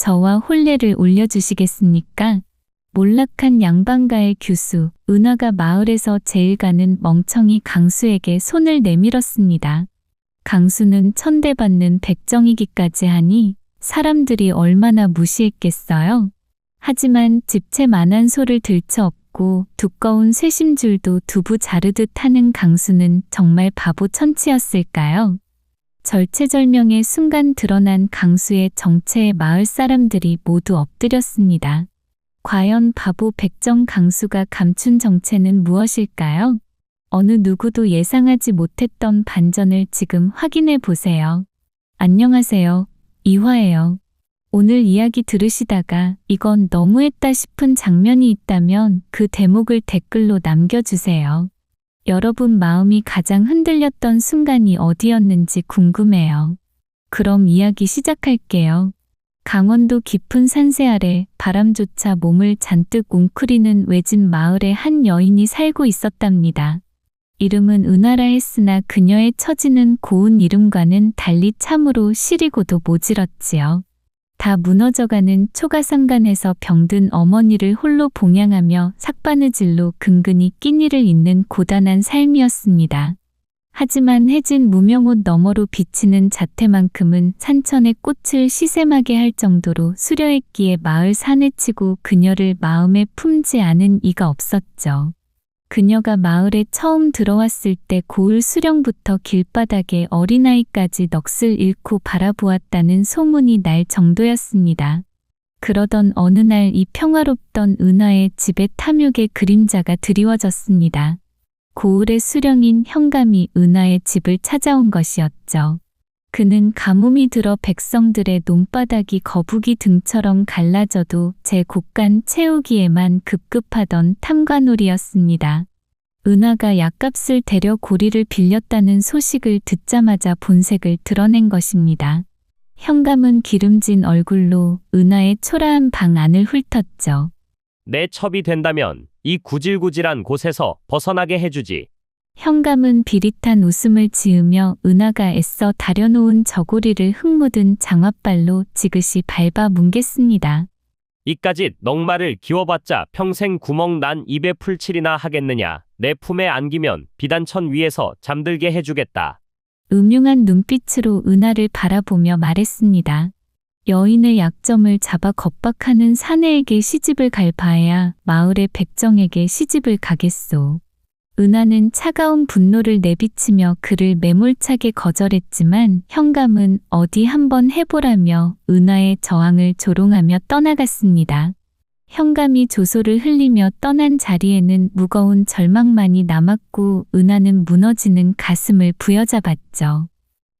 저와 혼례를 올려주시겠습니까? 몰락한 양반가의 규수, 은하가 마을에서 제일 가는 멍청이 강수에게 손을 내밀었습니다. 강수는 천대받는 백정이기까지 하니 사람들이 얼마나 무시했겠어요? 하지만 집채만한 소를 들쳐업고 두꺼운 쇠심줄도 두부 자르듯 하는 강수는 정말 바보 천치였을까요? 절체절명의 순간 드러난 강수의 정체에 마을 사람들이 모두 엎드렸습니다. 과연 바보 백정 강수가 감춘 정체는 무엇일까요? 어느 누구도 예상하지 못했던 반전을 지금 확인해 보세요. 안녕하세요. 이화예요. 오늘 이야기 들으시다가 이건 너무했다 싶은 장면이 있다면 그 대목을 댓글로 남겨주세요. 여러분 마음이 가장 흔들렸던 순간이 어디였는지 궁금해요. 그럼 이야기 시작할게요. 강원도 깊은 산세 아래 바람조차 몸을 잔뜩 웅크리는 외진 마을에 한 여인이 살고 있었답니다. 이름은 은하라 했으나 그녀의 처지는 고운 이름과는 달리 참으로 시리고도 모질었지요. 다 무너져가는 초가삼간에서 병든 어머니를 홀로 봉양하며 삭바느질로 근근히 끼니를 잇는 고단한 삶이었습니다. 하지만 해진 무명옷 너머로 비치는 자태만큼은 산천의 꽃을 시샘하게 할 정도로 수려했기에 마을 산에 치고 그녀를 마음에 품지 않은 이가 없었죠. 그녀가 마을에 처음 들어왔을 때 고을 수령부터 길바닥에 어린아이까지 넋을 잃고 바라보았다는 소문이 날 정도였습니다. 그러던 어느 날 이 평화롭던 은하의 집에 탐욕의 그림자가 드리워졌습니다. 고을의 수령인 현감이 은하의 집을 찾아온 것이었죠. 그는 가뭄이 들어 백성들의 논바닥이 거북이 등처럼 갈라져도 제 곡간 채우기에만 급급하던 탐관오리였습니다. 은하가 약값을 대려 고리를 빌렸다는 소식을 듣자마자 본색을 드러낸 것입니다. 현감은 기름진 얼굴로 은하의 초라한 방 안을 훑었죠. 내 첩이 된다면 이 구질구질한 곳에서 벗어나게 해주지. 현감은 비릿한 웃음을 지으며 은하가 애써 다려놓은 저고리를 흙 묻은 장화발로 지그시 밟아 뭉갰습니다. 이까짓 넉마를 기워봤자 평생 구멍 난 입에 풀칠이나 하겠느냐. 내 품에 안기면 비단천 위에서 잠들게 해주겠다. 음흉한 눈빛으로 은하를 바라보며 말했습니다. 여인의 약점을 잡아 겁박하는 사내에게 시집을 갈 바에야 마을의 백정에게 시집을 가겠소. 은하는 차가운 분노를 내비치며 그를 매몰차게 거절했지만 현감은 어디 한번 해보라며 은하의 저항을 조롱하며 떠나갔습니다. 현감이 조소를 흘리며 떠난 자리에는 무거운 절망만이 남았고 은하는 무너지는 가슴을 부여잡았죠.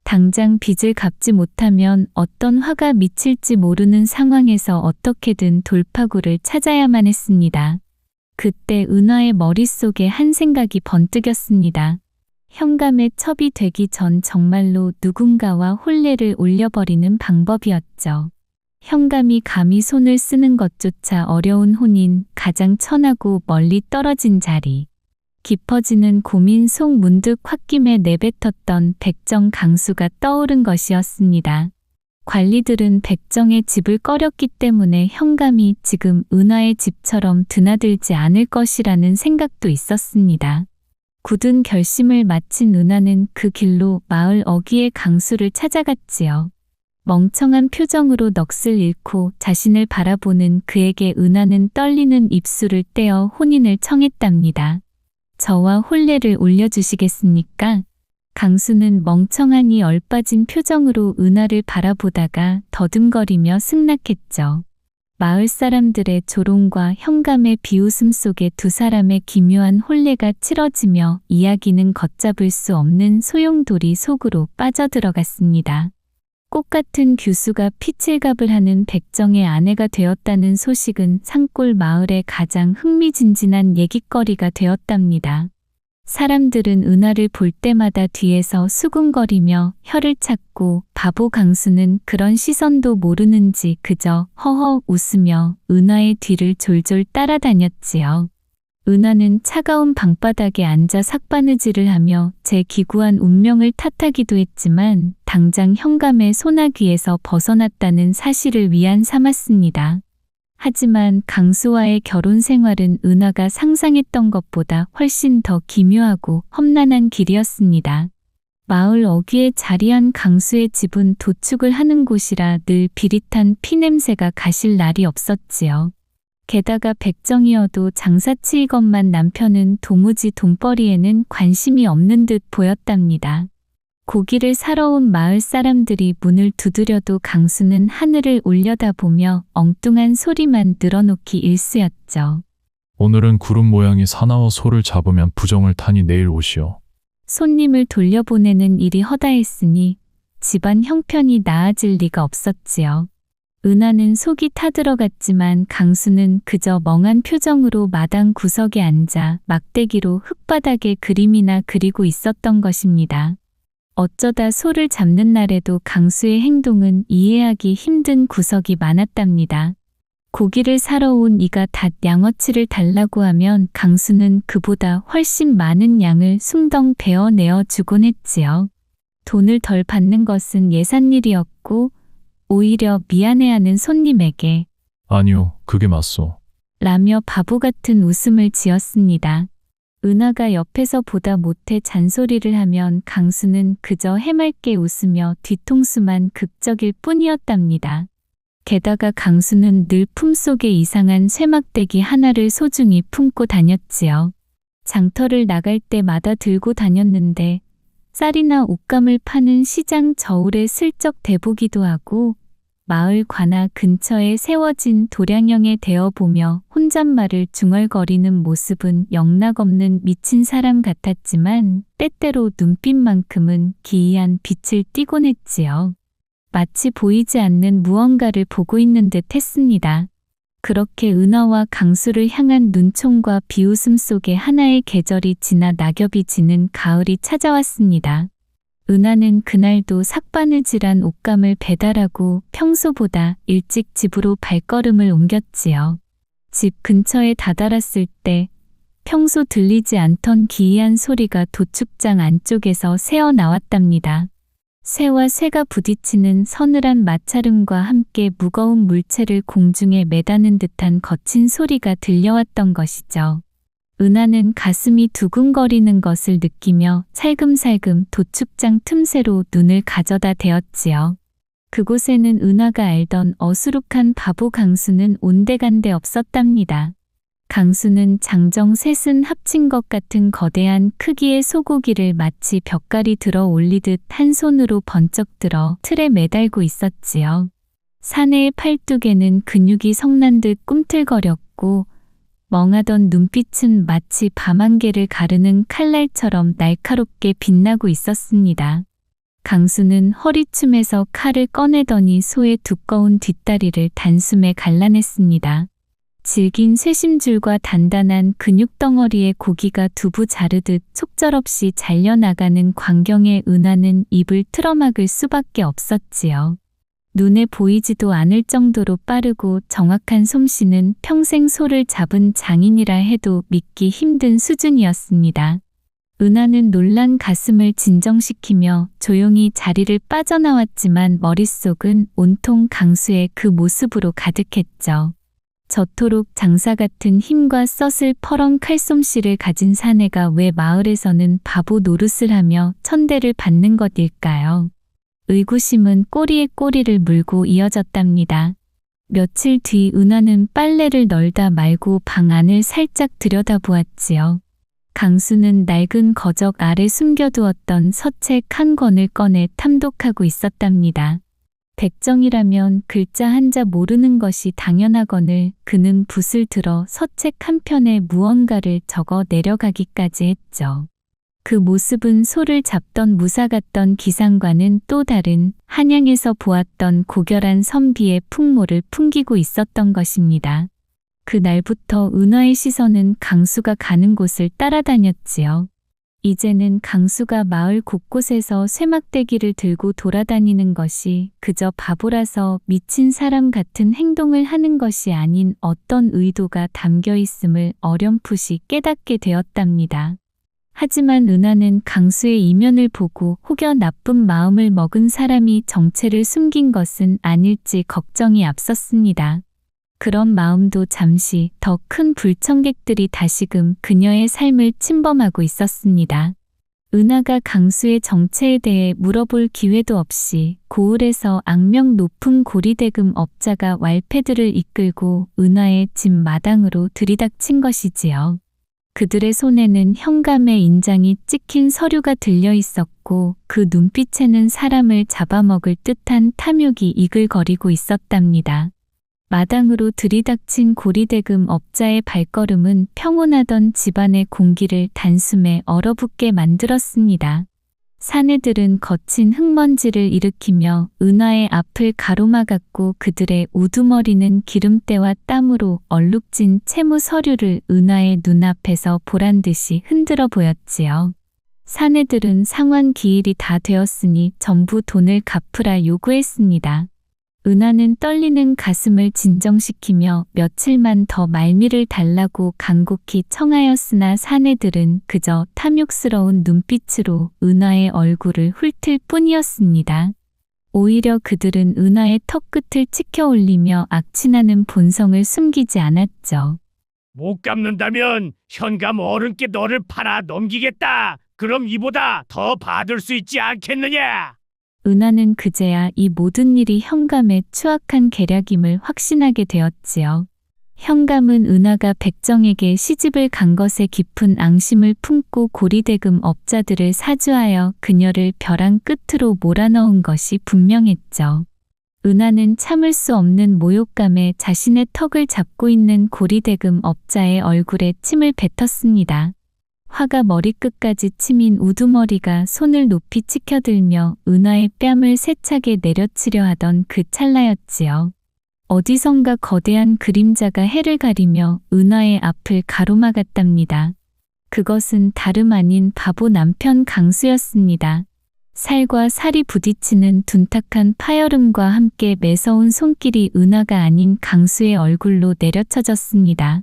당장 빚을 갚지 못하면 어떤 화가 미칠지 모르는 상황에서 어떻게든 돌파구를 찾아야만 했습니다. 그때 은하의 머릿속에 한 생각이 번뜩였습니다. 현감의 첩이 되기 전 정말로 누군가와 혼례를 올려버리는 방법이었죠. 현감이 감히 손을 쓰는 것조차 어려운 혼인, 가장 천하고 멀리 떨어진 자리. 깊어지는 고민 속 문득 홧김에 내뱉었던 백정 강수가 떠오른 것이었습니다. 관리들은 백정의 집을 꺼렸기 때문에 현감이 지금 은하의 집처럼 드나들지 않을 것이라는 생각도 있었습니다. 굳은 결심을 마친 은하는 그 길로 마을 어귀의 강수를 찾아갔지요. 멍청한 표정으로 넋을 잃고 자신을 바라보는 그에게 은하는 떨리는 입술을 떼어 혼인을 청했답니다. 저와 혼례를 올려주시겠습니까? 강수는 멍청하니 얼빠진 표정으로 은하를 바라보다가 더듬거리며 승낙했죠. 마을 사람들의 조롱과 현감의 비웃음 속에 두 사람의 기묘한 혼례가 치러지며 이야기는 걷잡을 수 없는 소용돌이 속으로 빠져들어갔습니다. 꽃같은 규수가 피칠갑을 하는 백정의 아내가 되었다는 소식은 산골 마을의 가장 흥미진진한 얘깃거리가 되었답니다. 사람들은 은하를 볼 때마다 뒤에서 수군거리며 혀를 찾고 바보 강수는 그런 시선도 모르는지 그저 허허 웃으며 은하의 뒤를 졸졸 따라다녔지요. 은하는 차가운 방바닥에 앉아 삭바느질을 하며 제 기구한 운명을 탓하기도 했지만 당장 현감의 소나귀에서 벗어났다는 사실을 위안 삼았습니다. 하지만 강수와의 결혼 생활은 은하가 상상했던 것보다 훨씬 더 기묘하고 험난한 길이었습니다. 마을 어귀에 자리한 강수의 집은 도축을 하는 곳이라 늘 비릿한 피냄새가 가실 날이 없었지요. 게다가 백정이어도 장사치이건만 남편은 도무지 돈벌이에는 관심이 없는 듯 보였답니다. 고기를 사러 온 마을 사람들이 문을 두드려도 강수는 하늘을 올려다보며 엉뚱한 소리만 늘어놓기 일쑤였죠. 오늘은 구름 모양의 사나워 소를 잡으면 부정을 타니 내일 오시오. 손님을 돌려보내는 일이 허다했으니 집안 형편이 나아질 리가 없었지요. 은하는 속이 타들어갔지만 강수는 그저 멍한 표정으로 마당 구석에 앉아 막대기로 흙바닥에 그림이나 그리고 있었던 것입니다. 어쩌다 소를 잡는 날에도 강수의 행동은 이해하기 힘든 구석이 많았답니다. 고기를 사러 온 이가 닷 양어치를 달라고 하면 강수는 그보다 훨씬 많은 양을 숭덩 베어내어 주곤 했지요. 돈을 덜 받는 것은 예산일이었고 오히려 미안해하는 손님에게 아니요, 그게 맞소. 라며 바보 같은 웃음을 지었습니다. 은하가 옆에서 보다 못해 잔소리를 하면 강수는 그저 해맑게 웃으며 뒤통수만 극적일 뿐이었답니다. 게다가 강수는 늘 품속에 이상한 쇠막대기 하나를 소중히 품고 다녔지요. 장터를 나갈 때마다 들고 다녔는데 쌀이나 옷감을 파는 시장 저울에 슬쩍 대보기도 하고 마을 관아 근처에 세워진 도량형에 대어보며 혼잣말을 중얼거리는 모습은 영락없는 미친 사람 같았지만 때때로 눈빛만큼은 기이한 빛을 띠곤 했지요. 마치 보이지 않는 무언가를 보고 있는 듯 했습니다. 그렇게 은하와 강수를 향한 눈총과 비웃음 속에 하나의 계절이 지나 낙엽이 지는 가을이 찾아왔습니다. 은하는 그날도 삭바느질한 옷감을 배달하고 평소보다 일찍 집으로 발걸음을 옮겼지요. 집 근처에 다다랐을 때 평소 들리지 않던 기이한 소리가 도축장 안쪽에서 새어나왔답니다. 쇠와 쇠가 부딪히는 서늘한 마찰음과 함께 무거운 물체를 공중에 매다는 듯한 거친 소리가 들려왔던 것이죠. 은하는 가슴이 두근거리는 것을 느끼며 살금살금 도축장 틈새로 눈을 가져다 대었지요. 그곳에는 은하가 알던 어수룩한 바보 강수는 온데간데 없었답니다. 강수는 장정 셋은 합친 것 같은 거대한 크기의 소고기를 마치 벽갈이 들어 올리듯 한 손으로 번쩍 들어 틀에 매달고 있었지요. 사내의 팔뚝에는 근육이 성난 듯 꿈틀거렸고 멍하던 눈빛은 마치 밤안개를 가르는 칼날처럼 날카롭게 빛나고 있었습니다. 강수는 허리춤에서 칼을 꺼내더니 소의 두꺼운 뒷다리를 단숨에 갈라냈습니다. 질긴 쇠심줄과 단단한 근육덩어리의 고기가 두부 자르듯 속절없이 잘려나가는 광경에 은하는 입을 틀어막을 수밖에 없었지요. 눈에 보이지도 않을 정도로 빠르고 정확한 솜씨는 평생 소를 잡은 장인이라 해도 믿기 힘든 수준이었습니다. 은하는 놀란 가슴을 진정시키며 조용히 자리를 빠져나왔지만 머릿속은 온통 강수의 그 모습으로 가득했죠. 저토록 장사 같은 힘과 썩을 퍼런 칼솜씨를 가진 사내가 왜 마을에서는 바보 노릇을 하며 천대를 받는 것일까요? 의구심은 꼬리에 꼬리를 물고 이어졌답니다. 며칠 뒤 은하는 빨래를 널다 말고 방 안을 살짝 들여다보았지요. 강수는 낡은 거적 아래 숨겨두었던 서책 한 권을 꺼내 탐독하고 있었답니다. 백정이라면 글자 한자 모르는 것이 당연하거늘 그는 붓을 들어 서책 한 편에 무언가를 적어 내려가기까지 했죠. 그 모습은 소를 잡던 무사 같던 기상과는 또 다른 한양에서 보았던 고결한 선비의 풍모를 풍기고 있었던 것입니다. 그날부터 은하의 시선은 강수가 가는 곳을 따라다녔지요. 이제는 강수가 마을 곳곳에서 쇠막대기를 들고 돌아다니는 것이 그저 바보라서 미친 사람 같은 행동을 하는 것이 아닌 어떤 의도가 담겨 있음을 어렴풋이 깨닫게 되었답니다. 하지만 은하는 강수의 이면을 보고 혹여 나쁜 마음을 먹은 사람이 정체를 숨긴 것은 아닐지 걱정이 앞섰습니다. 그런 마음도 잠시 더 큰 불청객들이 다시금 그녀의 삶을 침범하고 있었습니다. 은하가 강수의 정체에 대해 물어볼 기회도 없이 고을에서 악명 높은 고리대금 업자가 왈패들을 이끌고 은하의 집 마당으로 들이닥친 것이지요. 그들의 손에는 현감의 인장이 찍힌 서류가 들려 있었고 그 눈빛에는 사람을 잡아먹을 듯한 탐욕이 이글거리고 있었답니다. 마당으로 들이닥친 고리대금 업자의 발걸음은 평온하던 집안의 공기를 단숨에 얼어붙게 만들었습니다. 사내들은 거친 흙먼지를 일으키며 은하의 앞을 가로막았고 그들의 우두머리는 기름때와 땀으로 얼룩진 채무 서류를 은하의 눈앞에서 보란듯이 흔들어 보였지요. 사내들은 상환 기일이 다 되었으니 전부 돈을 갚으라 요구했습니다. 은하는 떨리는 가슴을 진정시키며 며칠만 더 말미를 달라고 간곡히 청하였으나 사내들은 그저 탐욕스러운 눈빛으로 은하의 얼굴을 훑을 뿐이었습니다. 오히려 그들은 은하의 턱끝을 치켜 올리며 악취나는 본성을 숨기지 않았죠. 못 갚는다면 현감 어른께 너를 팔아 넘기겠다. 그럼 이보다 더 받을 수 있지 않겠느냐? 은하는 그제야 이 모든 일이 현감의 추악한 계략임을 확신하게 되었지요. 현감은 은하가 백정에게 시집을 간 것에 깊은 앙심을 품고 고리대금 업자들을 사주하여 그녀를 벼랑 끝으로 몰아넣은 것이 분명했죠. 은하는 참을 수 없는 모욕감에 자신의 턱을 잡고 있는 고리대금 업자의 얼굴에 침을 뱉었습니다. 화가 머리끝까지 치민 우두머리가 손을 높이 치켜들며 은하의 뺨을 세차게 내려치려 하던 그 찰나였지요. 어디선가 거대한 그림자가 해를 가리며 은하의 앞을 가로막았답니다. 그것은 다름 아닌 바보 남편 강수였습니다. 살과 살이 부딪히는 둔탁한 파열음과 함께 매서운 손길이 은하가 아닌 강수의 얼굴로 내려쳐졌습니다.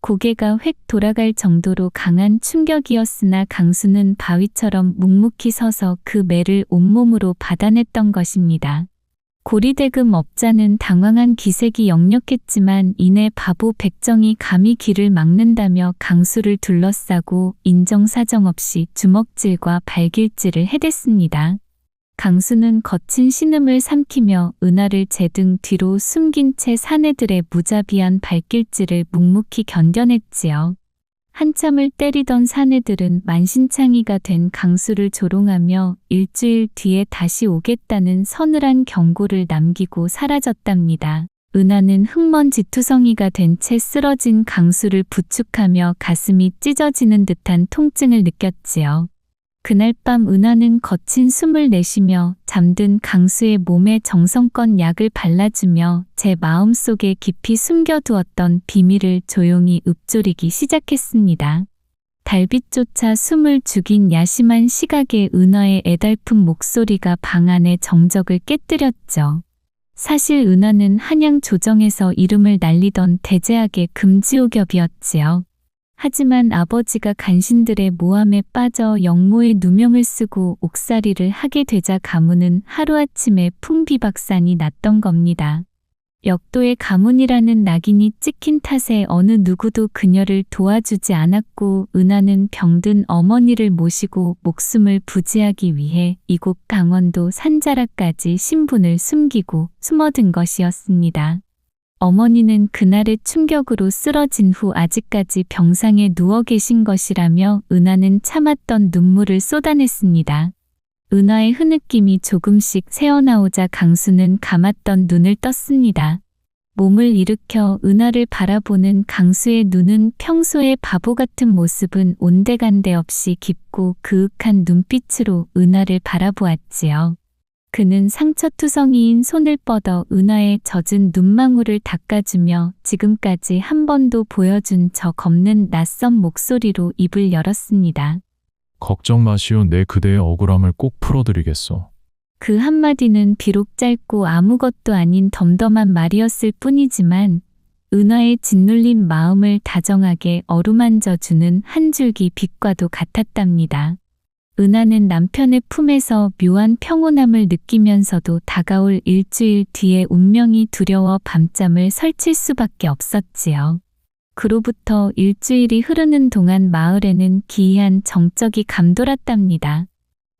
고개가 획 돌아갈 정도로 강한 충격이었으나 강수는 바위처럼 묵묵히 서서 그 매를 온몸으로 받아냈던 것입니다. 고리대금 업자는 당황한 기색이 역력했지만 이내 바보 백정이 감히 길을 막는다며 강수를 둘러싸고 인정사정 없이 주먹질과 발길질을 해댔습니다. 강수는 거친 신음을 삼키며 은하를 제등 뒤로 숨긴 채 사내들의 무자비한 발길질을 묵묵히 견뎌냈지요. 한참을 때리던 사내들은 만신창이가 된 강수를 조롱하며 일주일 뒤에 다시 오겠다는 서늘한 경고를 남기고 사라졌답니다. 은하는 흙먼지투성이가 된 채 쓰러진 강수를 부축하며 가슴이 찢어지는 듯한 통증을 느꼈지요. 그날 밤 은하는 거친 숨을 내쉬며 잠든 강수의 몸에 정성껏 약을 발라주며 제 마음속에 깊이 숨겨두었던 비밀을 조용히 읊조리기 시작했습니다. 달빛조차 숨을 죽인 야심한 시각에 은하의 애달픈 목소리가 방 안의 정적을 깨뜨렸죠. 사실 은하는 한양 조정에서 이름을 날리던 대제학의 금지옥엽이었지요. 하지만 아버지가 간신들의 모함에 빠져 영모의 누명을 쓰고 옥살이를 하게 되자 가문은 하루아침에 풍비박산이 났던 겁니다. 역도의 가문이라는 낙인이 찍힌 탓에 어느 누구도 그녀를 도와주지 않았고 은하는 병든 어머니를 모시고 목숨을 부지하기 위해 이곳 강원도 산자락까지 신분을 숨기고 숨어든 것이었습니다. 어머니는 그날의 충격으로 쓰러진 후 아직까지 병상에 누워 계신 것이라며 은하는 참았던 눈물을 쏟아냈습니다. 은하의 흐느낌이 조금씩 새어나오자 강수는 감았던 눈을 떴습니다. 몸을 일으켜 은하를 바라보는 강수의 눈은 평소의 바보 같은 모습은 온데간데 없이 깊고 그윽한 눈빛으로 은하를 바라보았지요. 그는 상처투성이인 손을 뻗어 은하의 젖은 눈망울을 닦아주며 지금까지 한 번도 보여준 적 없는 낯선 목소리로 입을 열었습니다. 걱정 마시오. 내 그대의 억울함을 꼭 풀어드리겠소. 그 한마디는 비록 짧고 아무것도 아닌 덤덤한 말이었을 뿐이지만 은하의 짓눌린 마음을 다정하게 어루만져주는 한 줄기 빛과도 같았답니다. 은하는 남편의 품에서 묘한 평온함을 느끼면서도 다가올 일주일 뒤에 운명이 두려워 밤잠을 설칠 수밖에 없었지요. 그로부터 일주일이 흐르는 동안 마을에는 기이한 정적이 감돌았답니다.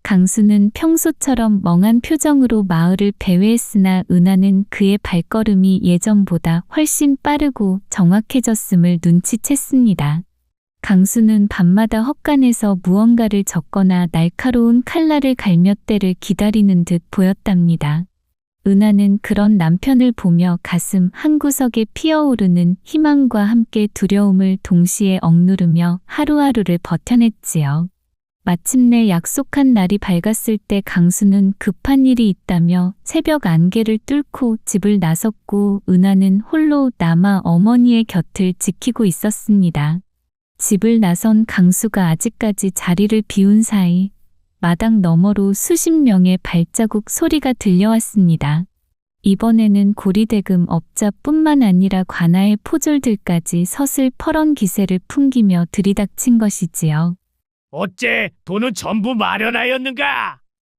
강수는 평소처럼 멍한 표정으로 마을을 배회했으나 은하는 그의 발걸음이 예전보다 훨씬 빠르고 정확해졌음을 눈치챘습니다. 강수는 밤마다 헛간에서 무언가를 적거나 날카로운 칼날을 갈며 때를 기다리는 듯 보였답니다. 은하는 그런 남편을 보며 가슴 한구석에 피어오르는 희망과 함께 두려움을 동시에 억누르며 하루하루를 버텨냈지요. 마침내 약속한 날이 밝았을 때 강수는 급한 일이 있다며 새벽 안개를 뚫고 집을 나섰고 은하는 홀로 남아 어머니의 곁을 지키고 있었습니다. 집을 나선 강수가 아직까지 자리를 비운 사이 마당 너머로 수십 명의 발자국 소리가 들려왔습니다. 이번에는 고리대금 업자뿐만 아니라 관아의 포졸들까지 서슬퍼런 기세를 풍기며 들이닥친 것이지요. 어째 돈은 전부 마련하였는가?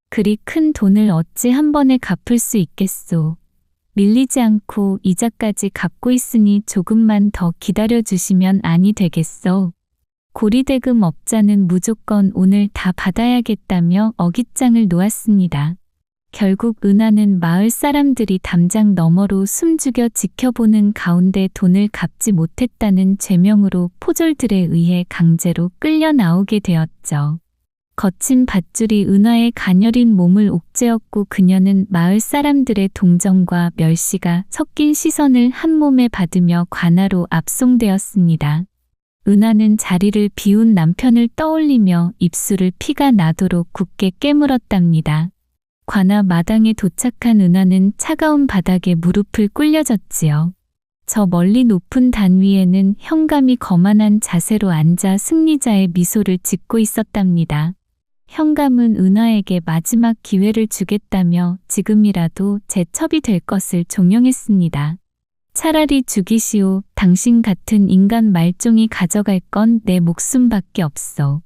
그리 큰 돈을 어찌 한 번에 갚을 수 있겠소. 밀리지 않고 이자까지 갚고 있으니 조금만 더 기다려주시면 아니 되겠소. 고리대금 업자는 무조건 오늘 다 받아야겠다며 어깃장을 놓았습니다. 결국 은하는 마을 사람들이 담장 너머로 숨죽여 지켜보는 가운데 돈을 갚지 못했다는 죄명으로 포졸들에 의해 강제로 끌려 나오게 되었죠. 거친 밧줄이 은하의 가녀린 몸을 옥죄었고 그녀는 마을 사람들의 동정과 멸시가 섞인 시선을 한 몸에 받으며 관아로 압송되었습니다. 은하는 자리를 비운 남편을 떠올리며 입술을 피가 나도록 굳게 깨물었답니다. 관아 마당에 도착한 은하는 차가운 바닥에 무릎을 꿇려졌지요. 저 멀리 높은 단 위에는 현감이 거만한 자세로 앉아 승리자의 미소를 짓고 있었답니다. 현감은 은하에게 마지막 기회를 주겠다며 지금이라도 제첩이 될 것을 종용했습니다. 차라리 죽이시오. 당신 같은 인간 말종이 가져갈 건 내 목숨밖에 없소.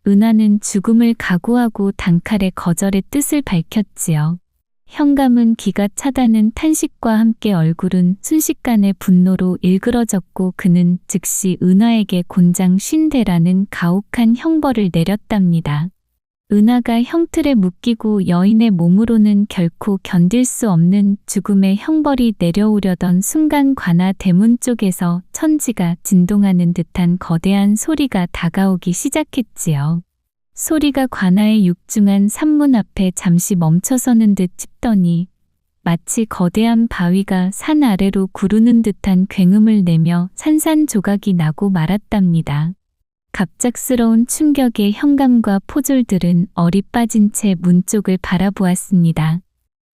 은하는 죽음을 각오하고 단칼에 거절의 뜻을 밝혔지요. 현감은 기가 차다는 탄식과 함께 얼굴은 순식간에 분노로 일그러졌고 그는 즉시 은하에게 곤장 50대라는 가혹한 형벌을 내렸답니다. 은하가 형틀에 묶이고 여인의 몸으로는 결코 견딜 수 없는 죽음의 형벌이 내려오려던 순간 관아 대문 쪽에서 천지가 진동하는 듯한 거대한 소리가 다가오기 시작했지요. 소리가 관아의 육중한 산문 앞에 잠시 멈춰서는 듯 싶더니 마치 거대한 바위가 산 아래로 구르는 듯한 굉음을 내며 산산조각이 나고 말았답니다. 갑작스러운 충격에 현감과 포졸들은 얼이 빠진 채 문 쪽을 바라보았습니다.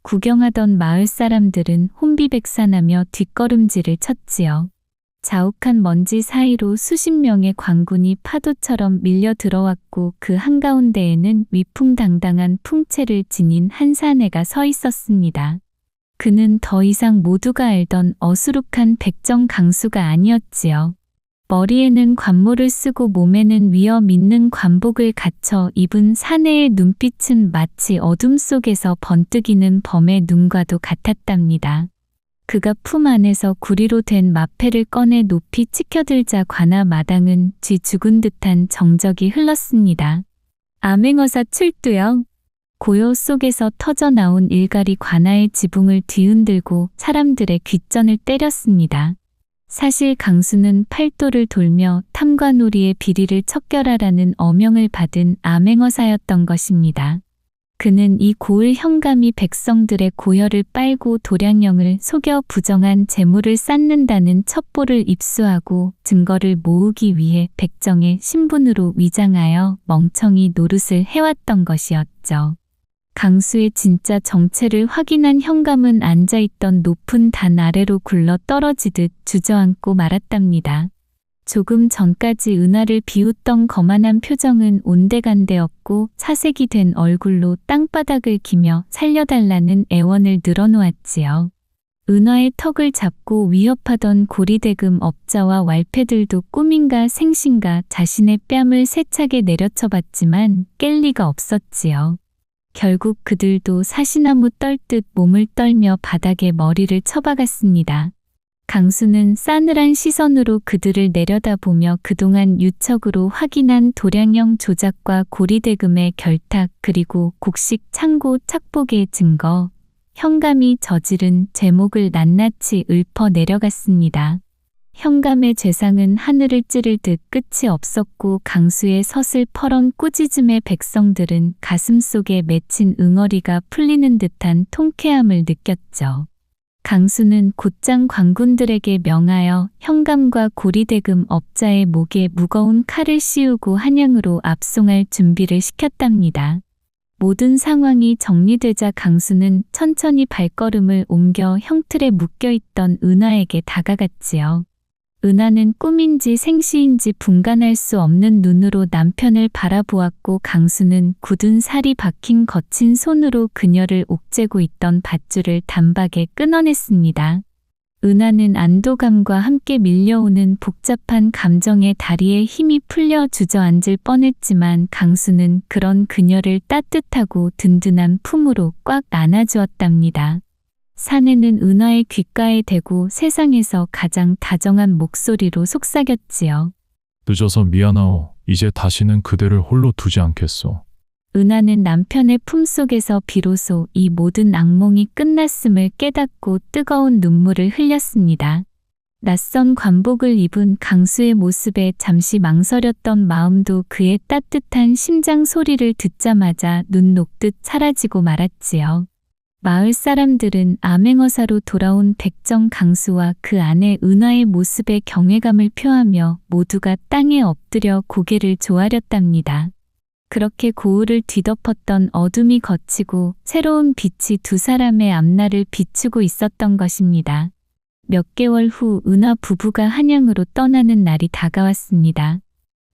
구경하던 마을 사람들은 혼비백산하며 뒷걸음질을 쳤지요. 자욱한 먼지 사이로 수십 명의 광군이 파도처럼 밀려 들어왔고 그 한가운데에는 위풍당당한 풍채를 지닌 한 사내가 서 있었습니다. 그는 더 이상 모두가 알던 어수룩한 백정 강수가 아니었지요. 머리에는 관모를 쓰고 몸에는 위어 믿는 관복을 갖춰 입은 사내의 눈빛은 마치 어둠 속에서 번뜩이는 범의 눈과도 같았답니다. 그가 품 안에서 구리로 된 마패를 꺼내 높이 치켜들자 관아 마당은 쥐 죽은 듯한 정적이 흘렀습니다. 암행어사 출두요. 고요 속에서 터져나온 일갈이 관아의 지붕을 뒤흔들고 사람들의 귓전을 때렸습니다. 사실 강수는 팔도를 돌며 탐관오리의 비리를 척결하라는 어명을 받은 암행어사였던 것입니다. 그는 이 고을 현감이 백성들의 고혈을 빨고 도량령을 속여 부정한 재물을 쌓는다는 첩보를 입수하고 증거를 모으기 위해 백정의 신분으로 위장하여 멍청이 노릇을 해왔던 것이었죠. 강수의 진짜 정체를 확인한 현감은 앉아있던 높은 단 아래로 굴러 떨어지듯 주저앉고 말았답니다. 조금 전까지 은하를 비웃던 거만한 표정은 온데간데 없고 사색이 된 얼굴로 땅바닥을 기며 살려달라는 애원을 늘어놓았지요. 은하의 턱을 잡고 위협하던 고리대금 업자와 왈패들도 꿈인가 생신가 자신의 뺨을 세차게 내려쳐봤지만 깰 리가 없었지요. 결국 그들도 사시나무 떨듯 몸을 떨며 바닥에 머리를 쳐박았습니다. 강수는 싸늘한 시선으로 그들을 내려다보며 그동안 유척으로 확인한 도량형 조작과 고리대금의 결탁 그리고 곡식 창고 착복의 증거, 현감이 저지른 제목을 낱낱이 읊어 내려갔습니다. 현감의 죄상은 하늘을 찌를 듯 끝이 없었고 강수의 서슬퍼런 꾸짖음의 백성들은 가슴속에 맺힌 응어리가 풀리는 듯한 통쾌함을 느꼈죠. 강수는 곧장 관군들에게 명하여 현감과 고리대금 업자의 목에 무거운 칼을 씌우고 한양으로 압송할 준비를 시켰답니다. 모든 상황이 정리되자 강수는 천천히 발걸음을 옮겨 형틀에 묶여있던 은하에게 다가갔지요. 은하는 꿈인지 생시인지 분간할 수 없는 눈으로 남편을 바라보았고 강수는 굳은 살이 박힌 거친 손으로 그녀를 옥죄고 있던 밧줄을 단박에 끊어냈습니다. 은하는 안도감과 함께 밀려오는 복잡한 감정에 다리에 힘이 풀려 주저앉을 뻔했지만 강수는 그런 그녀를 따뜻하고 든든한 품으로 꽉 안아주었답니다. 사내는 은하의 귓가에 대고 세상에서 가장 다정한 목소리로 속삭였지요. 늦어서 미안하오. 이제 다시는 그대를 홀로 두지 않겠소. 은하는 남편의 품속에서 비로소 이 모든 악몽이 끝났음을 깨닫고 뜨거운 눈물을 흘렸습니다. 낯선 관복을 입은 강수의 모습에 잠시 망설였던 마음도 그의 따뜻한 심장 소리를 듣자마자 눈 녹듯 사라지고 말았지요. 마을 사람들은 암행어사로 돌아온 백정 강수와 그 아내 은하의 모습에 경외감을 표하며 모두가 땅에 엎드려 고개를 조아렸답니다. 그렇게 고을을 뒤덮었던 어둠이 걷히고 새로운 빛이 두 사람의 앞날을 비추고 있었던 것입니다. 몇 개월 후 은하 부부가 한양으로 떠나는 날이 다가왔습니다.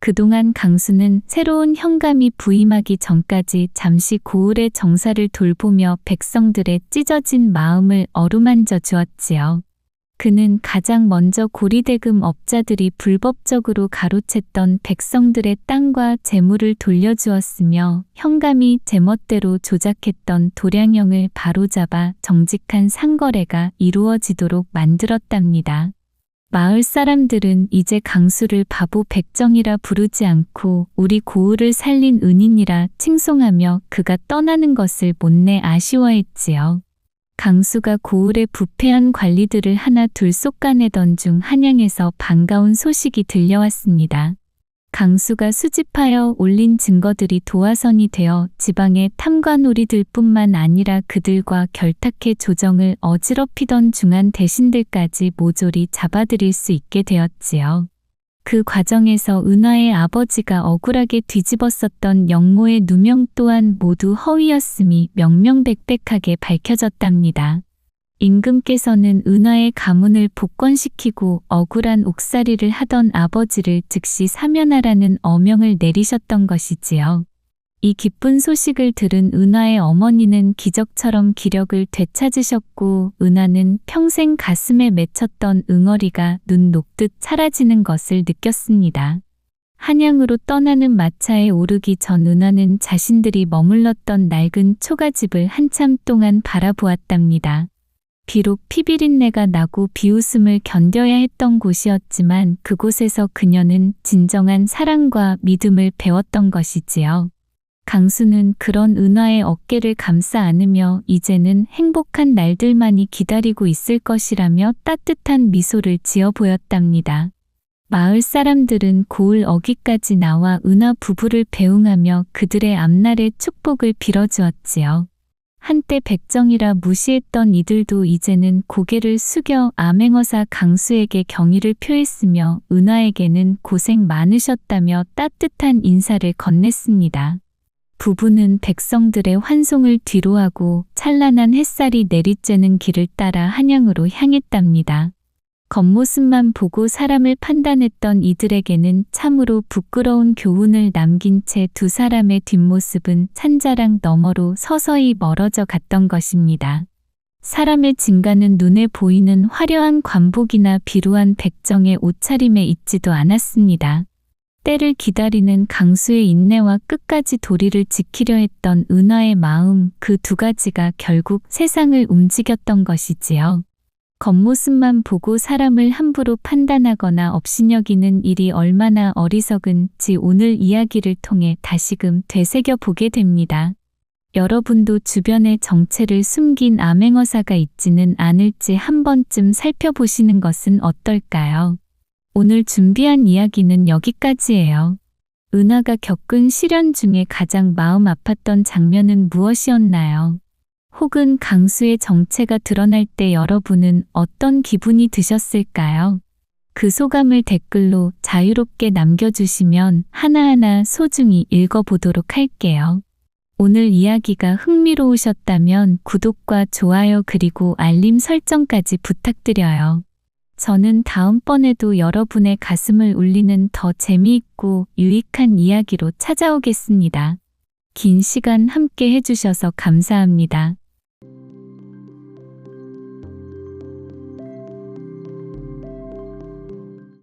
그동안 강수는 새로운 현감이 부임하기 전까지 잠시 고을의 정사를 돌보며 백성들의 찢어진 마음을 어루만져 주었지요. 그는 가장 먼저 고리대금 업자들이 불법적으로 가로챘던 백성들의 땅과 재물을 돌려주었으며 현감이 제멋대로 조작했던 도량형을 바로잡아 정직한 상거래가 이루어지도록 만들었답니다. 마을 사람들은 이제 강수를 바보 백정이라 부르지 않고 우리 고을을 살린 은인이라 칭송하며 그가 떠나는 것을 못내 아쉬워했지요. 강수가 고을의 부패한 관리들을 하나 둘 솎아내던 중 한양에서 반가운 소식이 들려왔습니다. 강수가 수집하여 올린 증거들이 도화선이 되어 지방의 탐관오리들 뿐만 아니라 그들과 결탁해 조정을 어지럽히던 중한 대신들까지 모조리 잡아들일 수 있게 되었지요. 그 과정에서 은하의 아버지가 억울하게 뒤집었었던 영모의 누명 또한 모두 허위였음이 명명백백하게 밝혀졌답니다. 임금께서는 은하의 가문을 복권시키고 억울한 옥살이를 하던 아버지를 즉시 사면하라는 어명을 내리셨던 것이지요. 이 기쁜 소식을 들은 은하의 어머니는 기적처럼 기력을 되찾으셨고 은하는 평생 가슴에 맺혔던 응어리가 눈 녹듯 사라지는 것을 느꼈습니다. 한양으로 떠나는 마차에 오르기 전 은하는 자신들이 머물렀던 낡은 초가집을 한참 동안 바라보았답니다. 비록 피비린내가 나고 비웃음을 견뎌야 했던 곳이었지만 그곳에서 그녀는 진정한 사랑과 믿음을 배웠던 것이지요. 강수는 그런 은하의 어깨를 감싸 안으며 이제는 행복한 날들만이 기다리고 있을 것이라며 따뜻한 미소를 지어 보였답니다. 마을 사람들은 고을 어귀까지 나와 은하 부부를 배웅하며 그들의 앞날의 축복을 빌어주었지요. 한때 백정이라 무시했던 이들도 이제는 고개를 숙여 암행어사 강수에게 경의를 표했으며 은하에게는 고생 많으셨다며 따뜻한 인사를 건넸습니다. 부부는 백성들의 환송을 뒤로하고 찬란한 햇살이 내리쬐는 길을 따라 한양으로 향했답니다. 겉모습만 보고 사람을 판단했던 이들에게는 참으로 부끄러운 교훈을 남긴 채 두 사람의 뒷모습은 산자랑 너머로 서서히 멀어져 갔던 것입니다. 사람의 진가는 눈에 보이는 화려한 관복이나 비루한 백정의 옷차림에 있지도 않았습니다. 때를 기다리는 강수의 인내와 끝까지 도리를 지키려 했던 은하의 마음, 그 두 가지가 결국 세상을 움직였던 것이지요. 겉모습만 보고 사람을 함부로 판단하거나 업신여기는 일이 얼마나 어리석은지 오늘 이야기를 통해 다시금 되새겨 보게 됩니다. 여러분도 주변에 정체를 숨긴 암행어사가 있지는 않을지 한 번쯤 살펴보시는 것은 어떨까요? 오늘 준비한 이야기는 여기까지예요. 은하가 겪은 시련 중에 가장 마음 아팠던 장면은 무엇이었나요? 혹은 강수의 정체가 드러날 때 여러분은 어떤 기분이 드셨을까요? 그 소감을 댓글로 자유롭게 남겨주시면 하나하나 소중히 읽어보도록 할게요. 오늘 이야기가 흥미로우셨다면 구독과 좋아요 그리고 알림 설정까지 부탁드려요. 저는 다음번에도 여러분의 가슴을 울리는 더 재미있고 유익한 이야기로 찾아오겠습니다. 긴 시간 함께 해주셔서 감사합니다.